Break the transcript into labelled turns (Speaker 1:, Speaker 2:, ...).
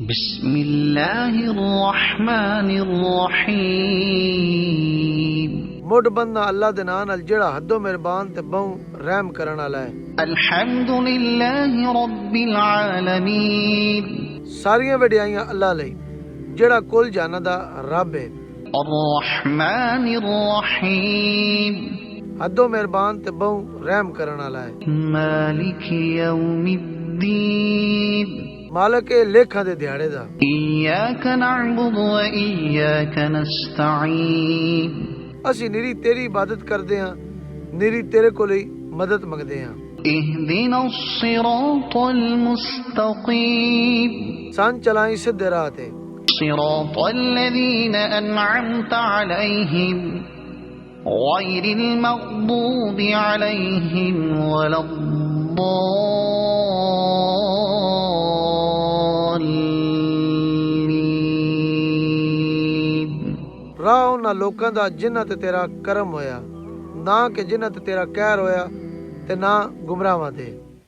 Speaker 1: बिस्मिल्लाहिर्रहमानिर्रहीम।
Speaker 2: मुड बंदा अल्लाह दे नाम नाल जेड़ा हदो मेहरबान ते बहु रहम करन वाला है।
Speaker 1: अल्हम्दुलिल्लाहि रब्बिल आलमीन।
Speaker 2: सारियां वडियाइयां अल्लाह लई जेड़ा कुल जाना दा रब है।
Speaker 1: अर्रहमानिर्रहीम।
Speaker 2: हदो मेहरबान ते बहु रहम करन वाला है।
Speaker 1: मालिकि यौमिद्दीन।
Speaker 2: मालिक ए लेखा दे दिहाड़े दा।
Speaker 1: इय्याका नअबुदु व इय्याका नस्तईन।
Speaker 2: असी निरी तेरी इबादत करदे हां, निरी तेरे कोल ही मदद मंगदे हां।
Speaker 1: इहदिनस सिरातल मुस्तकीम।
Speaker 2: सन चलाई सीधे राह ते।
Speaker 1: सिरातल लज़ीना अनअमता अलैहिम गैरिल मग़दूबि अलैहिम वलद्दाल्लीन।
Speaker 2: राह उन्हां लोकां दा जिन्हां ते तेरा करम होया, ना कि जिन्हां ते तेरा कहर होया ते ना गुमराहां दे।